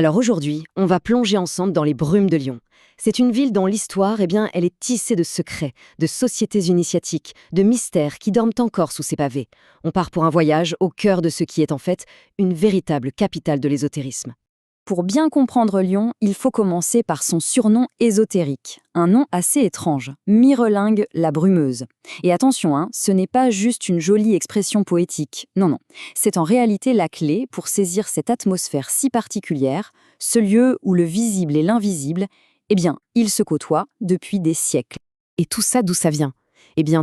Alors aujourd'hui, on va plonger ensemble dans les brumes de Lyon. C'est une ville dont l'histoire, elle est tissée de secrets, de sociétés initiatiques, de mystères qui dorment encore sous ses pavés. On part pour un voyage au cœur de ce qui est en fait une véritable capitale de l'ésotérisme. Pour bien comprendre Lyon, il faut commencer par son surnom ésotérique, un nom assez étrange, Mirelingue la Brumeuse. Et attention, ce n'est pas juste une jolie expression poétique, non, c'est en réalité la clé pour saisir cette atmosphère si particulière, ce lieu où le visible et l'invisible, ils se côtoient depuis des siècles. Et tout ça, d'où ça vient?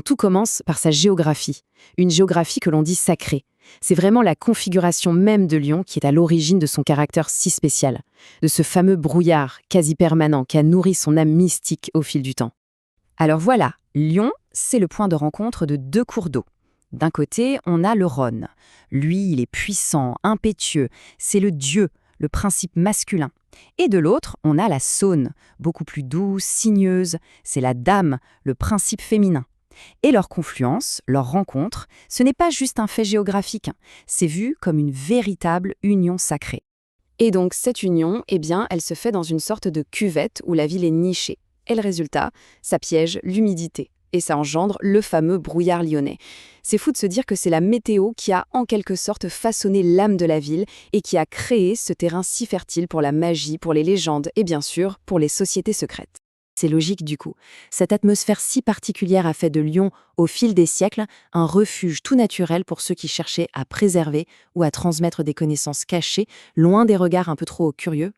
Tout commence par sa géographie, une géographie que l'on dit sacrée. C'est vraiment la configuration même de Lyon qui est à l'origine de son caractère si spécial, de ce fameux brouillard quasi permanent qui a nourri son âme mystique au fil du temps. Alors voilà, Lyon, c'est le point de rencontre de deux cours d'eau. D'un côté, on a le Rhône. Lui, il est puissant, impétueux, c'est le dieu, le principe masculin. Et de l'autre, on a la Saône, beaucoup plus douce, sinueuse, c'est la dame, le principe féminin. Et leur confluence, leur rencontre, ce n'est pas juste un fait géographique, c'est vu comme une véritable union sacrée. Et donc cette union, elle se fait dans une sorte de cuvette où la ville est nichée. Et le résultat, ça piège l'humidité. Et ça engendre le fameux brouillard lyonnais. C'est fou de se dire que c'est la météo qui a en quelque sorte façonné l'âme de la ville et qui a créé ce terrain si fertile pour la magie, pour les légendes et bien sûr pour les sociétés secrètes. C'est logique du coup. Cette atmosphère si particulière a fait de Lyon, au fil des siècles, un refuge tout naturel pour ceux qui cherchaient à préserver ou à transmettre des connaissances cachées, loin des regards un peu trop curieux.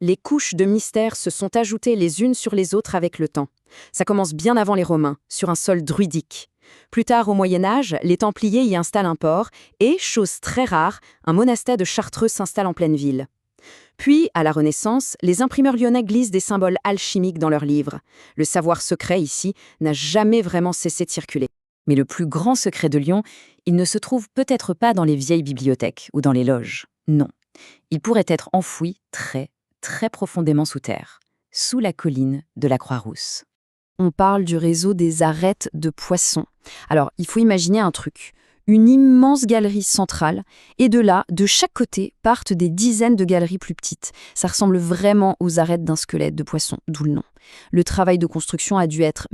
Les couches de mystère se sont ajoutées les unes sur les autres avec le temps. Ça commence bien avant les Romains, sur un sol druidique. Plus tard, au Moyen-Âge, les Templiers y installent un port et, chose très rare, un monastère de Chartreux s'installe en pleine ville. Puis, à la Renaissance, les imprimeurs lyonnais glissent des symboles alchimiques dans leurs livres. Le savoir secret, ici, n'a jamais vraiment cessé de circuler. Mais le plus grand secret de Lyon, il ne se trouve peut-être pas dans les vieilles bibliothèques ou dans les loges. Non. Il pourrait être enfoui très, très profondément sous terre, sous la colline de la Croix-Rousse. On parle du réseau des arêtes de poissons. Alors, il faut imaginer un truc. Une immense galerie centrale, et de là, de chaque côté, partent des dizaines de galeries plus petites. Ça ressemble vraiment aux arêtes d'un squelette de poisson, d'où le nom. Le travail de construction a dû être,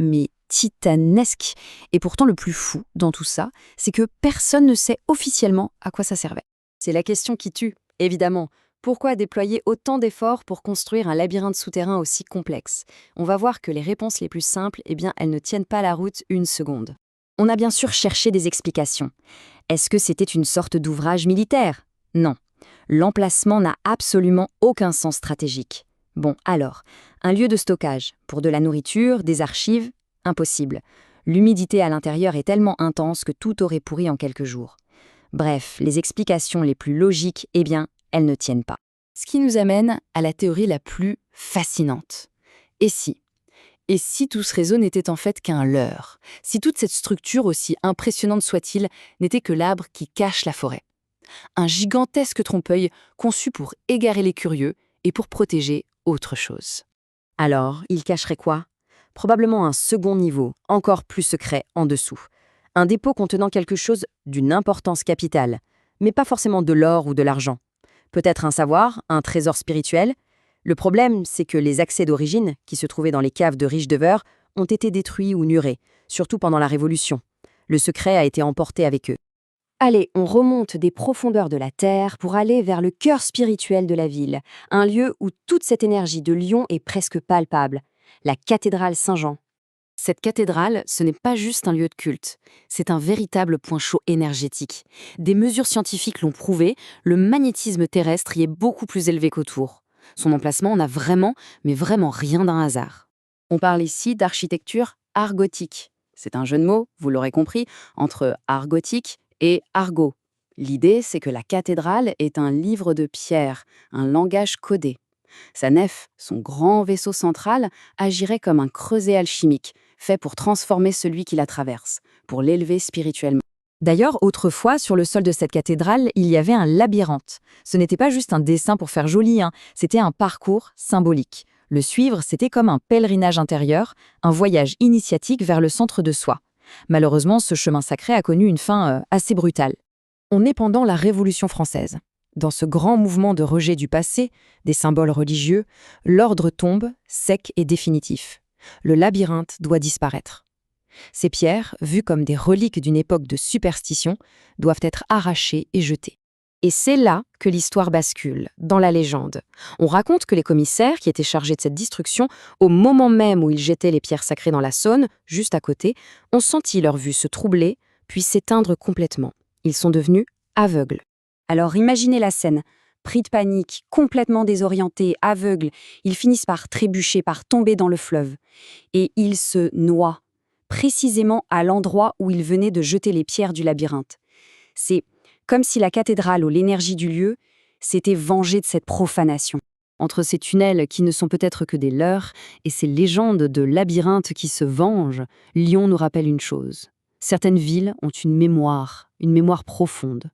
titanesque. Et pourtant, le plus fou dans tout ça, c'est que personne ne sait officiellement à quoi ça servait. C'est la question qui tue, évidemment. Pourquoi déployer autant d'efforts pour construire un labyrinthe souterrain aussi complexe? On va voir que les réponses les plus simples, elles ne tiennent pas la route une seconde. On a bien sûr cherché des explications. Est-ce que c'était une sorte d'ouvrage militaire? Non. L'emplacement n'a absolument aucun sens stratégique. Bon, alors, un lieu de stockage, pour de la nourriture, des archives? Impossible. L'humidité à l'intérieur est tellement intense que tout aurait pourri en quelques jours. Bref, les explications les plus logiques, elles ne tiennent pas. Ce qui nous amène à la théorie la plus fascinante. Et si tout ce réseau n'était en fait qu'un leurre? Si toute cette structure, aussi impressionnante soit-il, n'était que l'arbre qui cache la forêt? Un gigantesque trompe-l'œil conçu pour égarer les curieux et pour protéger autre chose. Alors, il cacherait quoi? Probablement un second niveau, encore plus secret en dessous. Un dépôt contenant quelque chose d'une importance capitale, mais pas forcément de l'or ou de l'argent. Peut-être un savoir, un trésor spirituel? Le problème, c'est que les accès d'origine, qui se trouvaient dans les caves de Riche-Deveur, ont été détruits ou nurés, surtout pendant la Révolution. Le secret a été emporté avec eux. Allez, on remonte des profondeurs de la terre pour aller vers le cœur spirituel de la ville, un lieu où toute cette énergie de Lyon est presque palpable, la cathédrale Saint-Jean. Cette cathédrale, ce n'est pas juste un lieu de culte, c'est un véritable point chaud énergétique. Des mesures scientifiques l'ont prouvé, le magnétisme terrestre y est beaucoup plus élevé qu'autour. Son emplacement n'a vraiment, mais vraiment rien d'un hasard. On parle ici d'architecture art gothique. C'est un jeu de mots, vous l'aurez compris, entre art gothique et argot. L'idée, c'est que la cathédrale est un livre de pierre, un langage codé. Sa nef, son grand vaisseau central, agirait comme un creuset alchimique, fait pour transformer celui qui la traverse, pour l'élever spirituellement. D'ailleurs, autrefois, sur le sol de cette cathédrale, il y avait un labyrinthe. Ce n'était pas juste un dessin pour faire joli, c'était un parcours symbolique. Le suivre, c'était comme un pèlerinage intérieur, un voyage initiatique vers le centre de soi. Malheureusement, ce chemin sacré a connu une fin assez brutale. On est pendant la Révolution française. Dans ce grand mouvement de rejet du passé, des symboles religieux, l'ordre tombe, sec et définitif. Le labyrinthe doit disparaître. Ces pierres, vues comme des reliques d'une époque de superstition, doivent être arrachées et jetées. Et c'est là que l'histoire bascule, dans la légende. On raconte que les commissaires qui étaient chargés de cette destruction, au moment même où ils jetaient les pierres sacrées dans la Saône, juste à côté, ont senti leur vue se troubler, puis s'éteindre complètement. Ils sont devenus aveugles. Alors imaginez la scène. Pris de panique, complètement désorientés, aveugles, ils finissent par trébucher, par tomber dans le fleuve. Et ils se noient, précisément à l'endroit où ils venaient de jeter les pierres du labyrinthe. C'est comme si la cathédrale ou l'énergie du lieu s'était vengée de cette profanation. Entre ces tunnels qui ne sont peut-être que des leurres et ces légendes de labyrinthes qui se vengent, Lyon nous rappelle une chose. Certaines villes ont une mémoire profonde.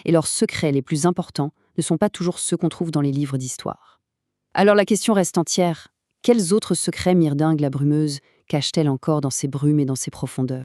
Et leurs secrets les plus importants ne sont pas toujours ceux qu'on trouve dans les livres d'histoire. Alors la question reste entière. Quels autres secrets Myrdingue la Brumeuse cache-t-elle encore dans ses brumes et dans ses profondeurs ?